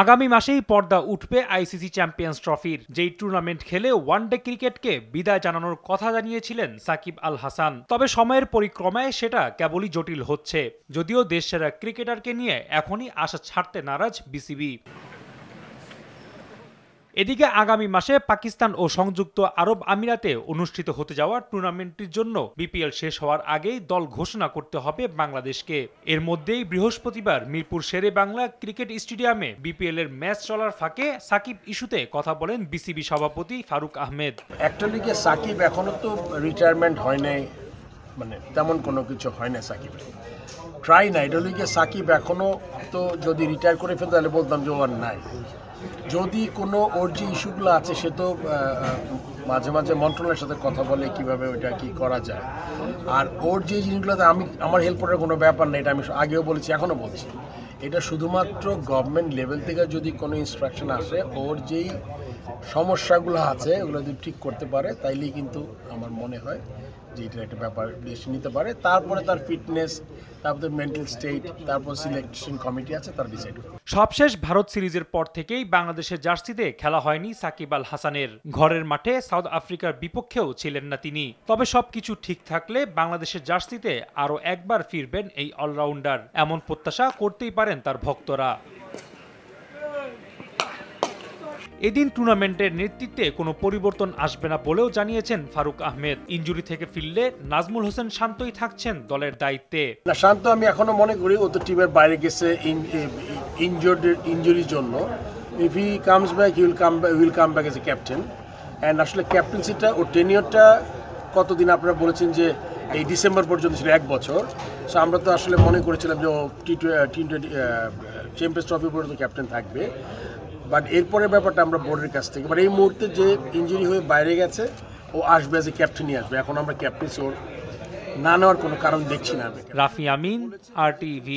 আগামী মাসেই পর্দা উঠবে আইসিসি চ্যাম্পিয়ন্স ট্রফির, যেই টুর্নামেন্ট খেলে ওয়ানডে ক্রিকেটকে বিদায় জানানোর কথা জানিয়েছিলেন সাকিব আল হাসান। তবে সময়ের পরিক্রমায় সেটা কেবলই জটিল হচ্ছে, যদিও দেশসেরা ক্রিকেটারকে নিয়ে এখনই আশা ছাড়তে নারাজ বিসিবি। এদিকে আগামী মাসে পাকিস্তান ও সংযুক্ত আরব আমিরাতে অনুষ্ঠিত হতে যাওয়া টুর্নামেন্টটির জন্য বিপিএল শেষ হওয়ার আগেই দল ঘোষণা করতে হবে বাংলাদেশকে। এর মধ্যেই বৃহস্পতিবার মিরপুর শেরে বাংলা ক্রিকেট স্টেডিয়ামে বিপিএল এর ম্যাচ চলার ফাঁকে সাকিব ইস্যুতে কথা বলেন বিসিবি সভাপতি ফারুক আহমেদ। একটা লিগে সাকিব এখনো তো রিটায়ারমেন্ট হয় নাই, মানে তেমন কোনো কিছু হয় না সাকিবের, ট্রাই নাই। এটা লিগে সাকিব এখনো তো যদি রিটায়ার করে ফেলতে তাহলে বলতাম যে ওর নাই। যদি কোনো ওর যে ইস্যুগুলো আছে সে তো মাঝে মাঝে মন্ত্রণালয়ের সাথে কথা বলে কিভাবে ওইটা কি করা যায়। আর ওর যে জিনিসগুলোতে আমার হেল্প করার কোনো ব্যাপার নেই, এটা আমি আগেও বলেছি এখনও বলছি। এটা শুধুমাত্র গভর্নমেন্ট লেভেল থেকে যদি কোনো ইনস্ট্রাকশন আসে, ওর যেই সমস্যাগুলো আছে ওগুলো যদি ঠিক করতে পারে তাইলেই কিন্তু আমার মনে হয় যে এটার একটা ব্যাপার ডিসিশন নিতে পারে। তারপরে তার ফিটনেস, তারপরে মেন্টাল স্টেট, তারপর সিলেকশন কমিটি আছে, তার ডিসাইড করবে। সবশেষ ভারত সিরিজের পর থেকেই বাংলাদেশের জার্সিতে খেলা হয়নি সাকিব আল হাসানের। ঘরের মাঠে সাউথ আফ্রিকার বিপক্ষেও ছিলেন না তিনি। তবে সবকিছু ঠিক থাকলে বাংলাদেশের জার্সিতে আরও একবার ফিরবেন এই অলরাউন্ডার, এমন প্রত্যাশা করতেই পারেন তার ভক্তরা। এদিন টুর্নামেন্টের নেতৃত্বে কোনো পরিবর্তন আসবে না বলেও জানিয়েছেন ফারুক আহমেদ। ইনজুরি থেকে ফিরলে নাজমুল হোসেন শান্তই থাকছেন দলের দায়িত্বে। না, শান্ত আমি এখনো মনে করি ও তো টিমের বাইরে গেছে ইনজুরির জন্য। If he comes back will come back as a captain. And আসলে ক্যাপ্টেন্সিটা ও টেনিয়রটা কতদিন আপনারা বলেছেন যে এই ডিসেম্বর পর্যন্ত ছিল 1 বছর। সো আমরা তো আসলে মনে করেছিলাম যে ও টি20 চ্যাম্পিয়ন্স ট্রফি পর্যন্ত ক্যাপ্টেন থাকবে। বাট এরপরের ব্যাপারটা আমরা বোর্ডের কাছ থেকে, বাট এই মুহূর্তে যে ইনজুরি হয়ে বাইরে গেছে ও আসবে, এজ এ ক্যাপ্টেনই আসবে। এখন আমরা ক্যাপ্টেন্সি ওর না নেওয়ার কোনো কারণ দেখছি না। রাফি আমিন, RTV।